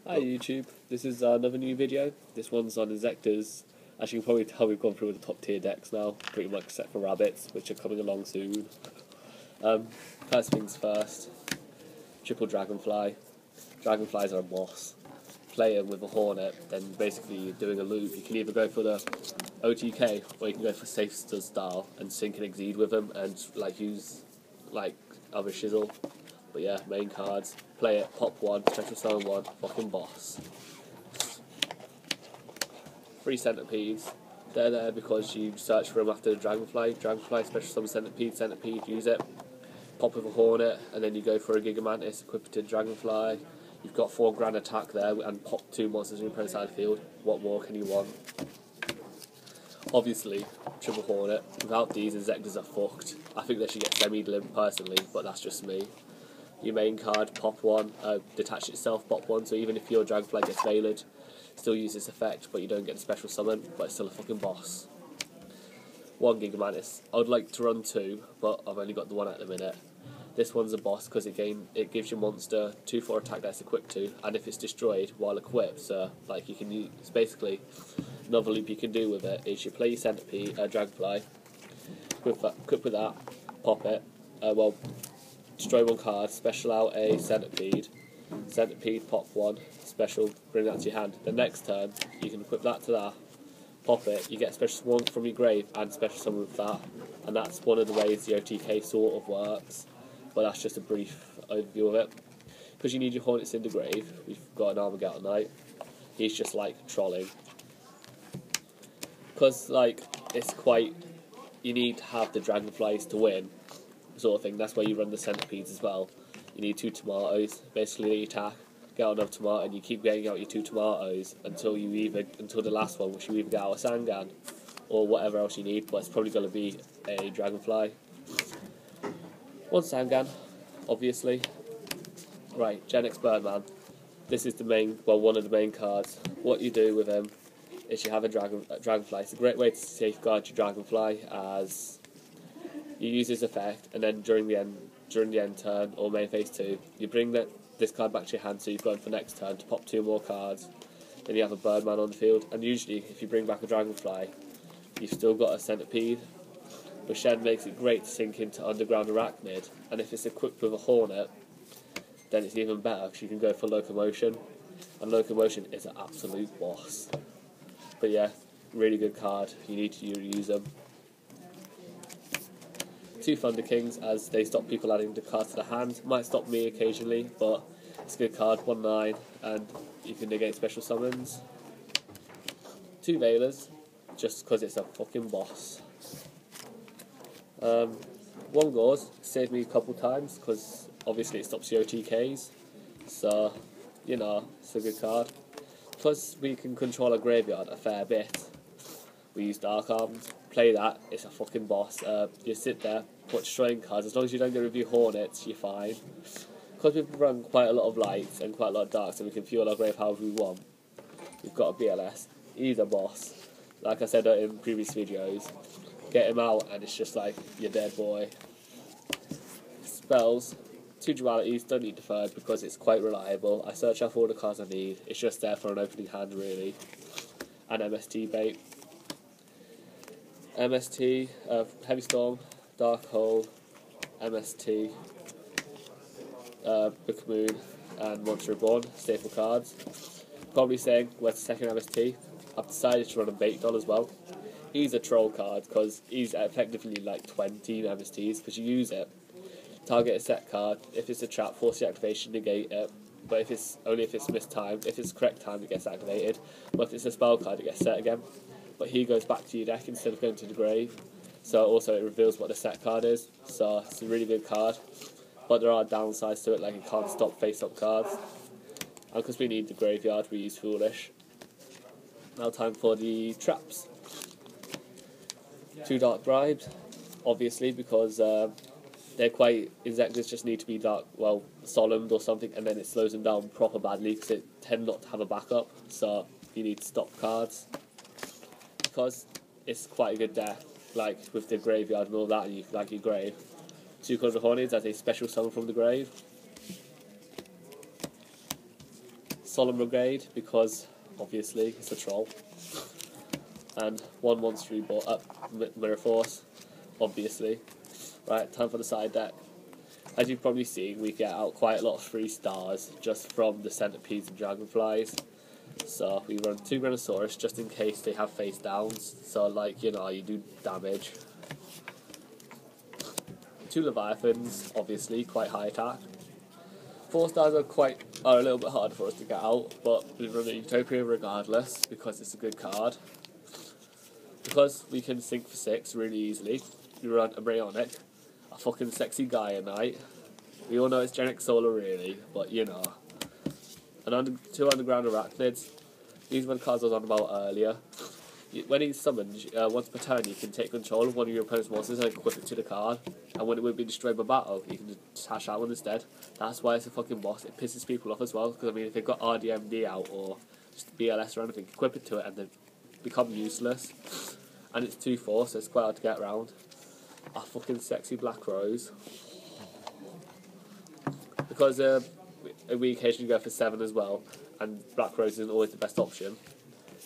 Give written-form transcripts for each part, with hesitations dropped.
Hi YouTube, this is another new video. This one's on Inzektors. As you can probably tell, we've gone through the top tier decks now, pretty much except for rabbits, which are coming along soon. First things first, triple dragonfly. Dragonflies are a boss. Play them with a hornet, then basically you're doing a loop. You can either go for the OTK or you can go for safe stud style and sync and exceed with them and use other shizzle. But yeah, main cards. Play it, pop one, special summon one, fucking boss. 3 centipedes. They're there because you search for them after the dragonfly. Dragonfly, special summon centipede, use it. Pop with a hornet, and then you go for a gigamantis, equip it to dragonfly. You've got 4 grand attack there, and pop 2 monsters in your opponent's side field. What more can you want? Obviously, triple hornet. Without these, Inzektors are fucked. I think they should get semi-limp personally, but that's just me. Your main card, pop one, detach itself, pop one, so even if your dragonfly gets veiled, still use this effect, but you don't get a special summon, but it's still a fucking boss. 1 gigamantis. I would like to run 2, but I've only got the 1 at the minute. This one's a boss because it gives your monster 2/4 attack that's equipped to, and if it's destroyed while equipped, so you can use, it's basically another loop you can do with it is you play your centipede, dragonfly, equip with that, pop it, destroy 1 card, special out a centipede, pop 1, special, bring that to your hand. The next turn, you can equip that to that, pop it, you get special one from your grave and special summon with that, and that's one of the ways the OTK sort of works, but that's just a brief overview of it. Because you need your hornets in the grave, we've got an Armageddon Knight, he's just trolling. Because it's quite, you need to have the dragonflies to win, sort of thing. That's why you run the centipedes as well. You need 2 tomatoes. Basically, you attack, get out another tomato, and you keep getting out your 2 tomatoes until the last one, which you either get out a Sangan or whatever else you need. But it's probably going to be a dragonfly. 1 Sangan, obviously. Right, Gen X Birdman. This is the main, one of the main cards. What you do with him is you have a dragonfly. It's a great way to safeguard your dragonfly as you use his effect, and then during the end turn or main phase 2, you bring this card back to your hand, so you've got for next turn to pop 2 more cards. Then you have a Birdman on the field, and usually if you bring back a dragonfly, you've still got a centipede, which then makes it great to sink into underground arachnid. And if it's equipped with a hornet, then it's even better because you can go for locomotion, and locomotion is an absolute boss. But yeah, really good card. You need to use them. 2 Thunder Kings, as they stop people adding the cards to the hand. Might stop me occasionally, but it's a good card. 1/9, and you can negate special summons. 2 Veilers, just because it's a fucking boss. 1 Gauze, saved me a couple times, because obviously it stops your OTKs. So, it's a good card. Plus, we can control our graveyard a fair bit. We use Dark Arms. Play that, it's a fucking boss. You sit there, put destroying cards. As long as you don't get rid of your hornets, you're fine. Because we've run quite a lot of lights and quite a lot of darks, and we can fuel our grave however we want. We've got a BLS. He's a boss. Like I said in previous videos, get him out and it's just you're dead, boy. Spells. 2 dualities, don't need the 3rd because it's quite reliable. I search out for all the cards I need. It's just there for an opening hand, really. And MST bait. MST, Heavy Storm, Dark Hole, MST, Book Moon, and Monster Reborn, staple cards. Probably saying, where's the second MST? I've decided to run a bait doll as well. He's a troll card because he's effectively 20 MSTs because you use it. Target a set card. If it's a trap, force the activation, negate it. But if it's mistimed, if it's correct time, it gets activated. But if it's a spell card, it gets set again. But he goes back to your deck instead of going to the grave. So also it reveals what the set card is. So it's a really good card. But there are downsides to it, it can't stop face-up cards. And because we need the graveyard, we use Foolish. Now time for the traps. 2 Dark Bribes, obviously, because they're Inzektors just need to be solemned or something, and then it slows them down proper badly because it tend not to have a backup. So you need to stop cards. Because it's quite a good deck, with the graveyard and all that, and your grave. 2 Conjure Hornets as a special summon from the grave. Solemn Brigade, because obviously it's a troll. And 1 monster Mirror Force, obviously. Right, time for the side deck. As you've probably seen, we get out quite a lot of 3 stars just from the centipedes and dragonflies. So we run 2 Granosaurus just in case they have face downs. So like, you know, you do damage. 2 Leviathans, obviously, quite high attack. 4 stars are a little bit harder for us to get out, but we run a Utopia regardless because it's a good card. Because we can sink for 6 really easily, we run a Braionic, a fucking sexy Gaia Knight. We all know it's Genic Solar really, but you know. And 2 Underground Arachnids. These were the cards I was on about earlier. When he's summoned, once per turn you can take control of one of your opponent's monsters and equip it to the card. And when it would be destroyed by battle, you can just hash that one instead. That's why it's a fucking boss. It pisses people off as well, because I mean if they've got RDMD out or just BLS or anything, equip it to it and they become useless. And it's 2/4, so it's quite hard to get around. A fucking sexy Black Rose. Because we occasionally go for 7 as well, and Black Rose isn't always the best option.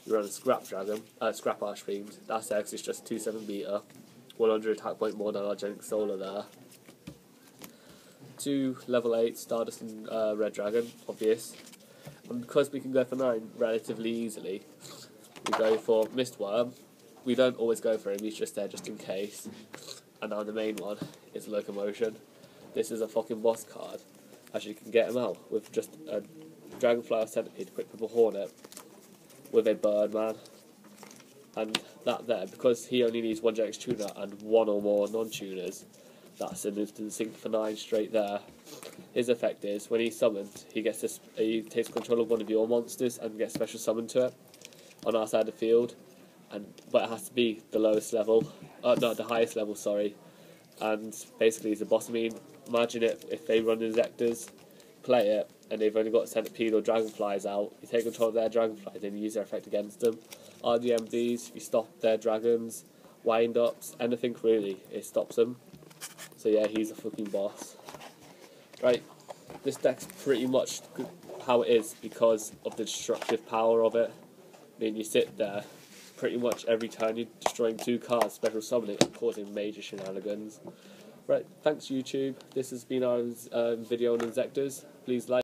We run a Scrap Archfiend. That's X, it's just 2/7 beta. 100 attack point more than our Genic Solar there. 2 level 8 Stardust and Red Dragon, obvious. And because we can go for 9 relatively easily, we go for Mistworm. We don't always go for him, he's just there just in case. And now the main one is Locomotion. This is a fucking boss card, as you can get him out with just a Dragonfly or Centipede, Quick Purple Hornet, with a Birdman. And that there, because he only needs 1 Genex tuner and 1 or more non-tuners, that's an instant sink for 9 straight there. His effect is, when he's summoned, he takes control of one of your monsters and gets special summoned to it on our side of the field. But it has to be the lowest level, no, the highest level, sorry. And basically he's a boss. I mean, imagine it if they run Inzektors, play it, and they've only got Centipede or Dragonflies out. You take control of their Dragonflies, then you use their effect against them. RDMDs, you stop their dragons, wind-ups, anything really, it stops them. So yeah, he's a fucking boss. Right, this deck's pretty much how it is because of the destructive power of it. I mean, you sit there, pretty much every turn you're destroying 2 cards, special summoning, and causing major shenanigans. Right, thanks YouTube. This has been our video on Inzektors. Please like.